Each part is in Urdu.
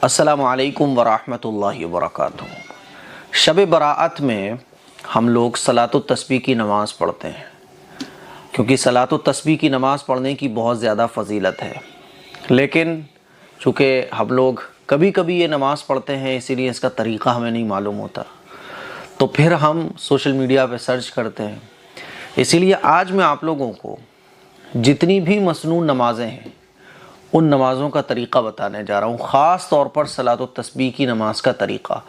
السلام علیکم ورحمۃ اللہ وبرکاتہ۔ شب براءت میں ہم لوگ صلاۃ التسبیح کی نماز پڑھتے ہیں، کیونکہ صلاۃ التسبیح کی نماز پڑھنے کی بہت زیادہ فضیلت ہے، لیکن چونکہ ہم لوگ کبھی کبھی یہ نماز پڑھتے ہیں، اسی لیے اس کا طریقہ ہمیں نہیں معلوم ہوتا، تو پھر ہم سوشل میڈیا پہ سرچ کرتے ہیں۔ اسی لیے آج میں آپ لوگوں کو جتنی بھی مسنون نمازیں ہیں ان نمازوں کا طریقہ بتانے جا رہا ہوں، خاص طور پر صلاۃ التسبیح کی نماز کا طریقہ۔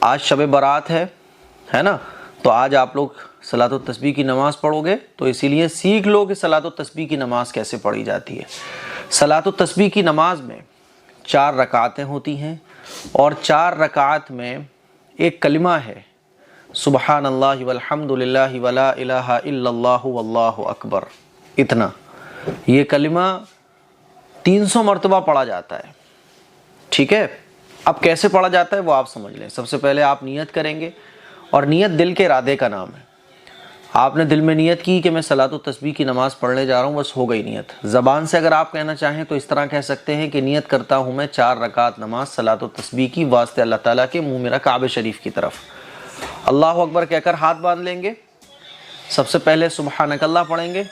آج شب برات ہے نا، تو آج آپ لوگ صلاۃ التسبیح کی نماز پڑھو گے، تو اسی لیے سیکھ لو کہ صلاۃ التسبیح کی نماز کیسے پڑھی جاتی ہے۔ صلاۃ التسبیح کی نماز میں 4 رکعتیں ہوتی ہیں، اور 4 رکعت میں ایک کلمہ ہے، سبحان اللہ والحمد للہ ولا الہ الا اللہ واللہ اکبر۔ اتنا یہ کلمہ 300 مرتبہ پڑھا جاتا ہے، ٹھیک ہے۔ اب کیسے پڑھا جاتا ہے وہ آپ سمجھ لیں۔ سب سے پہلے آپ نیت کریں گے، اور نیت دل کے ارادے کا نام ہے۔ آپ نے دل میں نیت کی کہ میں صلاۃ التسبیح کی نماز پڑھنے جا رہا ہوں، بس ہو گئی نیت۔ زبان سے اگر آپ کہنا چاہیں تو اس طرح کہہ سکتے ہیں کہ نیت کرتا ہوں میں 4 رکعت نماز صلاۃ التسبیح کی، واسطے اللہ تعالیٰ کے، منہ میرا کعبہ شریف کی طرف۔ اللہ اکبر کہہ کر ہاتھ باندھ لیں گے۔ سب سے پہلے سبحانک اللہ پڑھیں گے،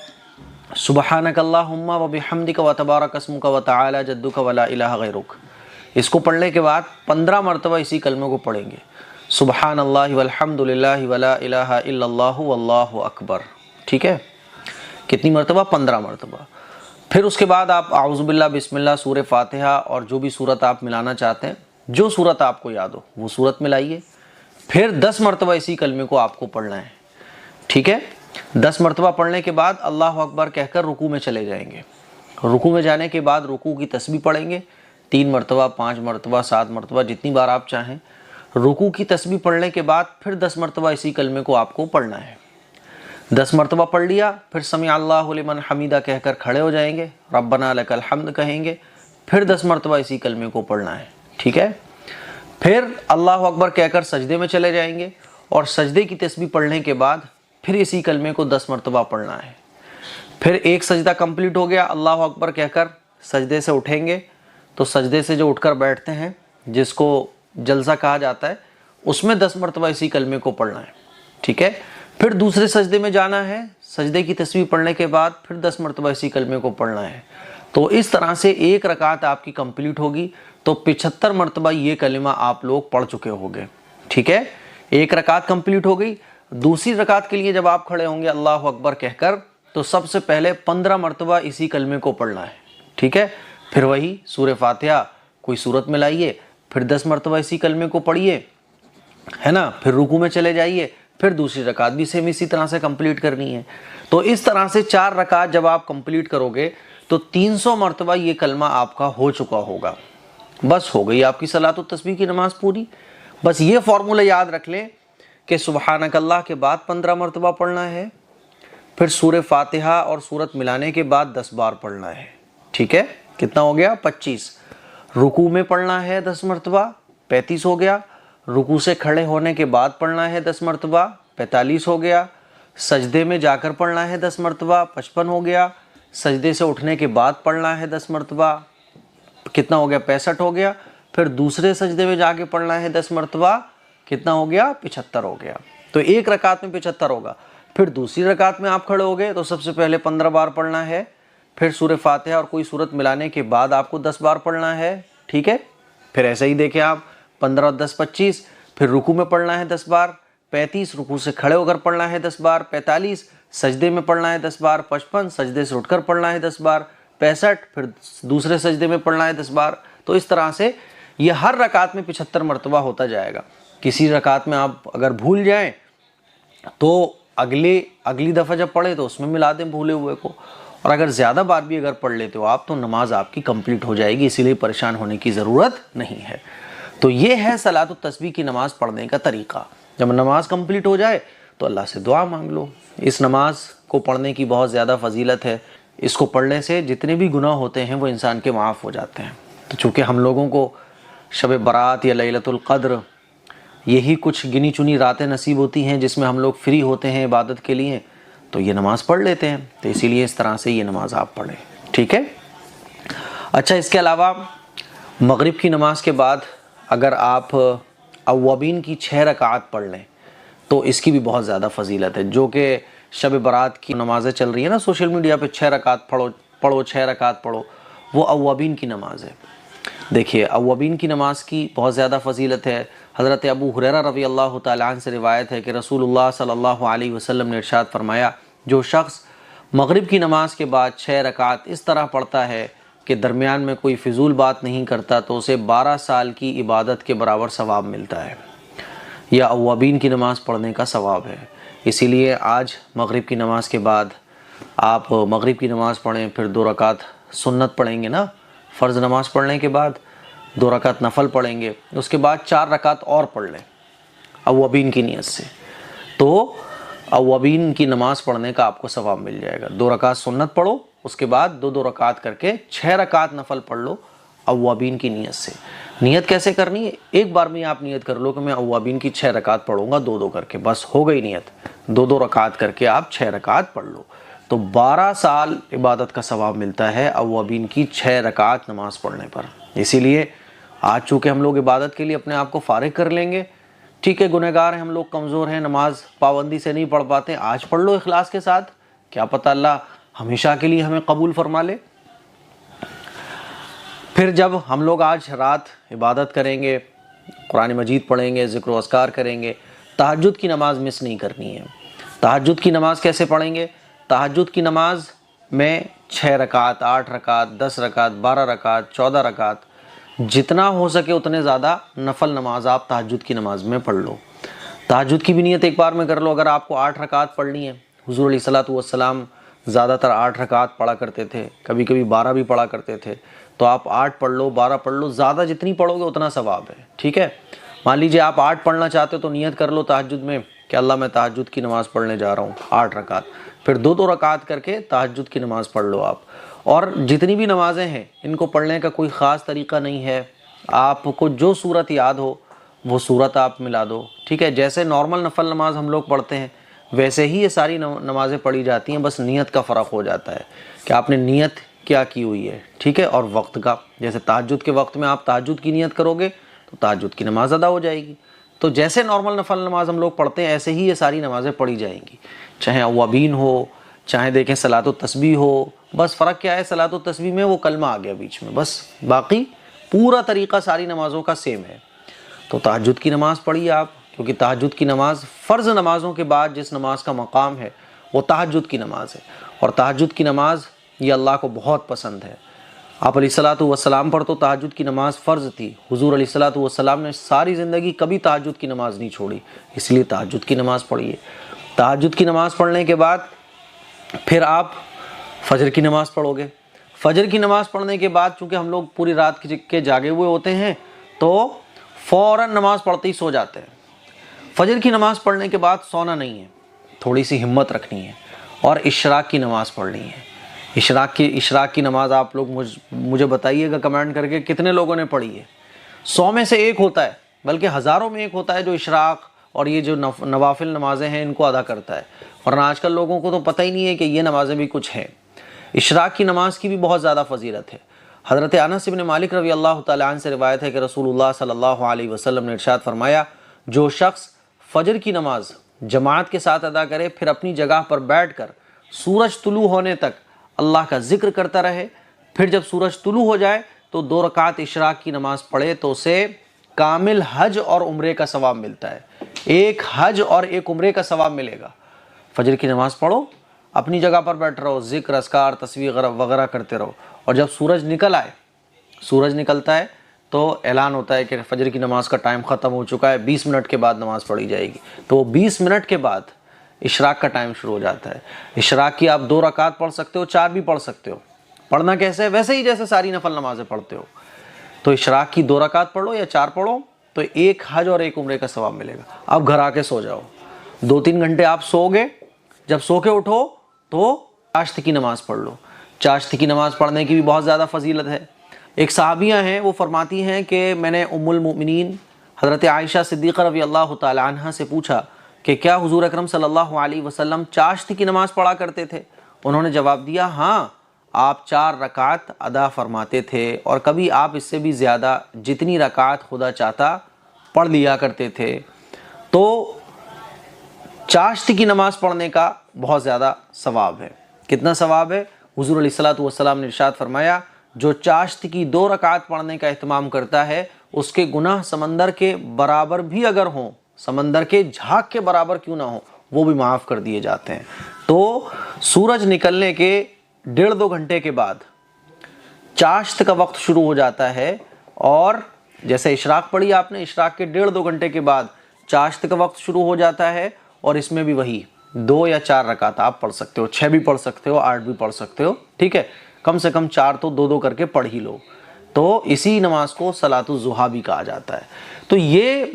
سبحانک اللہم و بحمدک و تبارک اسمک و تعالی جدک ولا الہ غیرک۔ اس کو پڑھنے کے بعد 15 مرتبہ اسی کلمے کو پڑھیں گے، سبحان اللہ والحمد للہ ولا الہ الا اللہ واللہ اکبر، ٹھیک ہے۔ کتنی مرتبہ؟ 15 مرتبہ۔ پھر اس کے بعد آپ اعوذ باللہ، بسم اللہ، سورہ فاتحہ اور جو بھی صورت آپ ملانا چاہتے ہیں، جو صورت آپ کو یاد ہو وہ صورت ملائیے۔ پھر 10 مرتبہ اسی کلمے کو آپ کو پڑھنا ہے، ٹھیک ہے۔ 10 مرتبہ پڑھنے کے بعد اللہ اکبر کہہ کر رکوع میں چلے جائیں گے۔ رکوع میں جانے کے بعد رکوع کی تسبیح پڑھیں گے، 3 مرتبہ، 5 مرتبہ، 7 مرتبہ، جتنی بار آپ چاہیں۔ رکوع کی تسبیح پڑھنے کے بعد پھر 10 مرتبہ اسی کلمے کو آپ کو پڑھنا ہے۔ 10 مرتبہ پڑھ لیا، پھر سمع اللہ لمن حمیدہ کہہ کر کھڑے ہو جائیں گے، ربنا لک الحمد کہیں گے، پھر 10 مرتبہ اسی کلمے کو پڑھنا ہے، ٹھیک ہے۔ پھر اللہ اکبر کہہ کر سجدے میں چلے جائیں گے، اور سجدے کی تسبیح پڑھنے کے بعد پھر اسی کلمے کو 10 مرتبہ پڑھنا ہے۔ پھر ایک سجدہ کمپلیٹ ہو گیا، اللہ اکبر کہہ کر سجدے سے اٹھیں گے، تو سجدے سے جو اٹھ کر بیٹھتے ہیں، جس کو جلسہ کہا جاتا ہے، اس میں 10 مرتبہ اسی کلمے کو پڑھنا ہے، ٹھیک ہے۔ پھر دوسرے سجدے میں جانا ہے، سجدے کی تسبیح پڑھنے کے بعد پھر 10 مرتبہ اسی کلمے کو پڑھنا ہے۔ تو اس طرح سے ایک رکعت آپ کی کمپلیٹ ہوگی، تو 75 مرتبہ یہ کلمہ آپ لوگ پڑھ چکے ہوگے، ٹھیک ہے۔ ایک رکعت کمپلیٹ ہو گئی۔ دوسری رکعت کے لیے جب آپ کھڑے ہوں گے اللہ اکبر کہہ کر، تو سب سے پہلے 15 مرتبہ اسی کلمے کو پڑھنا ہے، ٹھیک ہے۔ پھر وہی سورہ فاتحہ کوئی صورت میں لائیے، پھر 10 مرتبہ اسی کلمے کو پڑھیے، ہے نا۔ پھر رکوع میں چلے جائیے، پھر دوسری رکعت بھی سیم اسی طرح سے کمپلیٹ کرنی ہے۔ تو اس طرح سے 4 رکعت جب آپ کمپلیٹ کرو گے تو 300 مرتبہ یہ کلمہ آپ کا ہو چکا ہوگا، بس ہو گئی آپ کی صلاۃ التسبیح کی نماز پوری۔ بس یہ فارمولہ یاد رکھ لیں کہ سبحانک اللہ کے بعد 15 مرتبہ پڑھنا ہے، پھر سورہ فاتحہ اور سورت ملانے کے بعد 10 بار پڑھنا ہے، ٹھیک ہے۔ کتنا ہو گیا؟ 25۔ رکوع میں پڑھنا ہے 10 مرتبہ، 35 ہو گیا۔ رکوع سے کھڑے ہونے کے بعد پڑھنا ہے 10 مرتبہ، 45 ہو گیا۔ سجدے میں جا کر پڑھنا ہے 10 مرتبہ، 55 ہو گیا۔ سجدے سے اٹھنے کے بعد پڑھنا ہے 10 مرتبہ، کتنا ہو گیا؟ 65 ہو گیا۔ پھر دوسرے سجدے میں جا کے پڑھنا ہے 10 مرتبہ، کتنا ہو گیا؟ 75 ہو گیا۔ تو ایک رکعت میں 75 ہوگا۔ پھر دوسری رکعت میں آپ کھڑے ہو گئے تو سب سے پہلے 15 بار پڑھنا ہے، پھر سورہ فاتحہ اور کوئی صورت ملانے کے بعد آپ کو 10 بار پڑھنا ہے، ٹھیک ہے۔ پھر ایسے ہی دیکھیں آپ، 15 اور 10 25۔ پھر رکوع میں پڑھنا ہے 10 بار، 35 رکوع سے کھڑے ہو کر پڑھنا ہے 10 بار، 45 سجدے میں پڑھنا ہے 10 بار، 55 سجدے سے اٹھ کر پڑھنا ہے 10 بار، 65 پھر دوسرے سجدے میں پڑھنا ہے 10 بار۔ تو اس طرح سے یہ ہر رکعت میں 75 مرتبہ ہوتا جائے گا۔ کسی رکعت میں آپ اگر بھول جائیں تو اگلی دفعہ جب پڑھیں تو اس میں ملا دیں بھولے ہوئے کو، اور اگر زیادہ بار بھی اگر پڑھ لیتے ہو آپ تو نماز آپ کی کمپلیٹ ہو جائے گی، اسی لیے پریشان ہونے کی ضرورت نہیں ہے۔ تو یہ ہے صلاۃ التسبیح کی نماز پڑھنے کا طریقہ۔ جب نماز کمپلیٹ ہو جائے تو اللہ سے دعا مانگ لو۔ اس نماز کو پڑھنے کی بہت زیادہ فضیلت ہے، اس کو پڑھنے سے جتنے بھی گناہ ہوتے ہیں وہ انسان کے معاف ہو جاتے ہیں۔ تو چونکہ ہم لوگوں کو شب برات یا لیلۃ القدر یہی کچھ گنی چنی راتیں نصیب ہوتی ہیں جس میں ہم لوگ فری ہوتے ہیں عبادت کے لیے، تو یہ نماز پڑھ لیتے ہیں، تو اسی لیے اس طرح سے یہ نماز آپ پڑھیں، ٹھیک ہے۔ اچھا، اس کے علاوہ مغرب کی نماز کے بعد اگر آپ اوابین کی 6 رکعات پڑھ لیں تو اس کی بھی بہت زیادہ فضیلت ہے. جو کہ شب برات کی نمازیں چل رہی ہیں نا سوشل میڈیا پہ، 6 رکعات پڑھو 6 رکعات پڑھو، وہ اوابین کی نماز ہے. دیکھیے اوابین کی نماز کی بہت زیادہ فضیلت ہے. حضرت ابو ہریرہ رضی اللہ تعالیٰ عنہ سے روایت ہے کہ رسول اللہ صلی اللہ علیہ وسلم نے ارشاد فرمایا، جو شخص مغرب کی نماز کے بعد 6 رکعات اس طرح پڑھتا ہے کہ درمیان میں کوئی فضول بات نہیں کرتا تو اسے 12 سال کی عبادت کے برابر ثواب ملتا ہے. یا اوابین کی نماز پڑھنے کا ثواب ہے. اسی لیے آج مغرب کی نماز کے بعد آپ مغرب کی نماز پڑھیں، پھر 2 رکعت سنت پڑھیں گے نا، فرض نماز پڑھنے کے بعد 2 رکعت نفل پڑھیں گے، اس کے بعد 4 رکعت اور پڑھ لیں اوابین کی نیت سے، تو اوابین کی نماز پڑھنے کا آپ کو ثواب مل جائے گا. 2 رکعت سنت پڑھو، اس کے بعد 2 رکعت کر کے 6 رکعت نفل پڑھ لو اوابین کی نیت سے. نیت کیسے کرنی ہے؟ ایک بار میں آپ نیت کر لو کہ میں اوابین کی 6 رکعت پڑھوں گا 2 کر کے، بس ہو گئی نیت. 2 رکعت کر کے آپ 6 رکعت پڑھ لو تو 12 سال عبادت کا ثواب ملتا ہے اوابین کی 6 رکعت نماز پڑھنے پر. اسی لیے آج چونکہ ہم لوگ عبادت کے لیے اپنے آپ کو فارغ کر لیں گے، ٹھیک ہے گنہگار ہیں ہم لوگ، کمزور ہیں، نماز پابندی سے نہیں پڑھ پاتے، آج پڑھ لو اخلاص کے ساتھ، کیا پتہ اللہ ہمیشہ کے لیے ہمیں قبول فرما لے. پھر جب ہم لوگ آج رات عبادت کریں گے، قرآن مجید پڑھیں گے، ذکر و اذکار کریں گے، تہجد کی نماز مس نہیں کرنی ہے. تہجد کی نماز کیسے پڑھیں گے؟ تہجد کی نماز میں 6 رکعت، 8 رکعت، 10 رکعت، 12 رکعت، 14 رکعت، جتنا ہو سکے اتنے زیادہ نفل نماز آپ تہجد کی نماز میں پڑھ لو. تہجد کی بھی نیت ایک بار میں کر لو. اگر آپ کو 8 رکعت پڑھنی ہے، حضور علیہ الصلوۃ والسلام زیادہ تر 8 رکعت پڑھا کرتے تھے، کبھی کبھی 12 بھی پڑھا کرتے تھے، تو آپ 8 پڑھ لو، 12 پڑھ لو، زیادہ جتنی پڑھو گے اتنا ثواب ہے. ٹھیک ہے، مان لیجئے آپ 8 پڑھنا چاہتے ہو تو نیت کر لو تہجد میں کہ اللہ میں تہجد کی نماز پڑھنے جا رہا ہوں 8 رکعت، پھر 2 رکعت کر کے تہجد کی نماز پڑھ لو آپ. اور جتنی بھی نمازیں ہیں ان کو پڑھنے کا کوئی خاص طریقہ نہیں ہے، آپ کو جو صورت یاد ہو وہ صورت آپ ملا دو. ٹھیک ہے، جیسے نارمل نفل نماز ہم لوگ پڑھتے ہیں ویسے ہی یہ ساری نمازیں پڑھی جاتی ہیں، بس نیت کا فرق ہو جاتا ہے کہ آپ نے نیت کیا کی ہوئی ہے. ٹھیک ہے، اور وقت کا، جیسے تہجد کے وقت میں آپ تہجد کی نیت کرو گے تو تہجد کی نماز ادا ہو جائے گی. تو جیسے نارمل نفل نماز ہم لوگ پڑھتے ہیں ایسے ہی یہ ساری نمازیں پڑھی جائیں گی، چاہے اوابین ہو، چاہے دیکھیں صلاۃ التسبیح ہو. بس فرق کیا ہے، صلاۃ التسبیح میں وہ کلمہ آ گیا بیچ میں، بس باقی پورا طریقہ ساری نمازوں کا سیم ہے. تو تہجد کی نماز پڑھیے آپ، کیونکہ تہجد کی نماز فرض نمازوں کے بعد جس نماز کا مقام ہے وہ تہجد کی نماز ہے. اور تہجد کی نماز یہ اللہ کو بہت پسند ہے. آپ علیہ الصلوۃ والسلام پر تو تہجد کی نماز فرض تھی، حضور علیہ الصلوۃ والسلام نے ساری زندگی کبھی تہجد کی نماز نہیں چھوڑی، اس لیے تہجد کی نماز پڑھیے. تہجد کی نماز پڑھنے کے بعد پھر آپ فجر کی نماز پڑھو گے. فجر کی نماز پڑھنے کے بعد چونکہ ہم لوگ پوری رات کے جاگے ہوئے ہوتے ہیں تو فوراً نماز پڑھتے ہی سو جاتے ہیں. فجر کی نماز پڑھنے کے بعد سونا نہیں ہے، تھوڑی سی ہمت رکھنی ہے اور اشراق کی نماز پڑھنی ہے. اشراق کی نماز آپ لوگ مجھے بتائیے گا کمنٹ کر کے کتنے لوگوں نے پڑھی ہے. 100 میں سے 1 ہوتا ہے، بلکہ ہزاروں میں 1 ہوتا ہے جو اشراق اور یہ جو نوافل نمازیں ہیں ان کو ادا کرتا ہے. ورنہ آج کل لوگوں کو تو پتہ ہی نہیں ہے کہ یہ نمازیں بھی کچھ ہیں. اشراق کی نماز کی بھی بہت زیادہ فضیلت ہے. حضرت انس بن مالک رضی اللہ تعالیٰ عنہ سے روایت ہے کہ رسول اللہ صلی اللہ علیہ وسلم نے ارشاد فرمایا، جو شخص فجر کی نماز جماعت کے ساتھ ادا کرے پھر اپنی جگہ پر بیٹھ کر سورج طلوع ہونے تک اللہ کا ذکر کرتا رہے، پھر جب سورج طلوع ہو جائے تو 2 رکعت اشراق کی نماز پڑھے تو اسے کامل حج اور عمرے کا ثواب ملتا ہے. 1 حج اور 1 عمرے کا ثواب ملے گا. فجر کی نماز پڑھو، اپنی جگہ پر بیٹھ رہو، ذکر اذکار تسبیح وغیرہ کرتے رہو، اور جب سورج نکلتا ہے تو اعلان ہوتا ہے کہ فجر کی نماز کا ٹائم ختم ہو چکا ہے، 20 منٹ کے بعد نماز پڑھی جائے گی. تو 20 منٹ کے بعد اشراق کا ٹائم شروع ہو جاتا ہے. اشراق کی آپ 2 رکعت پڑھ سکتے ہو، 4 بھی پڑھ سکتے ہو. پڑھنا کیسے ہے؟ ویسے ہی جیسے ساری نفل نمازیں پڑھتے ہو. تو اشراق کی 2 رکعت پڑھ لو یا 4 پڑھو تو 1 حج اور 1 عمرے کا ثواب ملے گا. اب گھر آ کے سو جاؤ، 2-3 گھنٹے آپ سو گے، جب سو کے اٹھو تو چاشت کی نماز پڑھ لو. چاشت کی نماز پڑھنے کی بھی بہت زیادہ فضیلت ہے. ایک صحابیہ ہیں وہ فرماتی ہیں کہ میں نے ام المؤمنین حضرت عائشہ صدیقہ رضی اللہ تعالی عنہا سے پوچھا کہ کیا حضور اکرم صلی اللہ علیہ وسلم چاشت کی نماز پڑھا کرتے تھے؟ انہوں نے جواب دیا، ہاں آپ 4 رکعت ادا فرماتے تھے، اور کبھی آپ اس سے بھی زیادہ جتنی رکعت خدا چاہتا پڑھ لیا کرتے تھے۔ تو چاشت کی نماز پڑھنے کا بہت زیادہ ثواب ہے۔ کتنا ثواب ہے؟ حضور علیہ الصلوۃ والسلام نے ارشاد فرمایا، جو چاشت کی 2 رکعت پڑھنے کا اہتمام کرتا ہے، اس کے گناہ سمندر کے برابر بھی اگر ہوں، سمندر کے جھاگ کے برابر کیوں نہ ہوں، وہ بھی معاف کر دیے جاتے ہیں۔ تو سورج نکلنے کے 1.5-2 گھنٹے کے بعد چاشت کا وقت شروع ہو جاتا ہے، اور جیسے اشراق پڑھی آپ نے، اشراق کے 1.5-2 گھنٹے کے بعد چاشت کا وقت شروع ہو جاتا ہے، اور اس میں بھی وہی 2 یا 4 رکعت آپ پڑھ سکتے ہو، 6 بھی پڑھ سکتے ہو، 8 بھی پڑھ سکتے ہو، ٹھیک ہے، کم سے کم 4 تو 2-2 کر کے پڑھ ہی لو۔ تو اسی نماز کو صلاۃ الضحیٰ بھی کہا جاتا ہے۔ تو یہ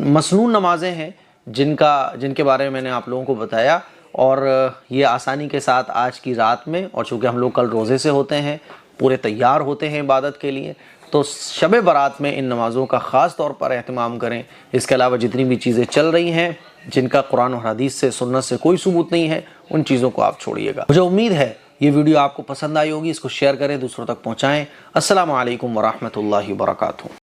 مسنون نمازیں ہیں جن کے بارے میں نے آپ لوگوں کو بتایا، اور یہ آسانی کے ساتھ آج کی رات میں، اور چونکہ ہم لوگ کل روزے سے ہوتے ہیں، پورے تیار ہوتے ہیں عبادت کے لیے، تو شب برات میں ان نمازوں کا خاص طور پر اہتمام کریں۔ اس کے علاوہ جتنی بھی چیزیں چل رہی ہیں جن کا قرآن و حدیث سے، سنت سے کوئی ثبوت نہیں ہے، ان چیزوں کو آپ چھوڑیے گا۔ مجھے امید ہے یہ ویڈیو آپ کو پسند آئی ہوگی، اس کو شیئر کریں، دوسروں تک پہنچائیں۔ السلام علیکم ورحمۃ اللہ وبرکاتہ۔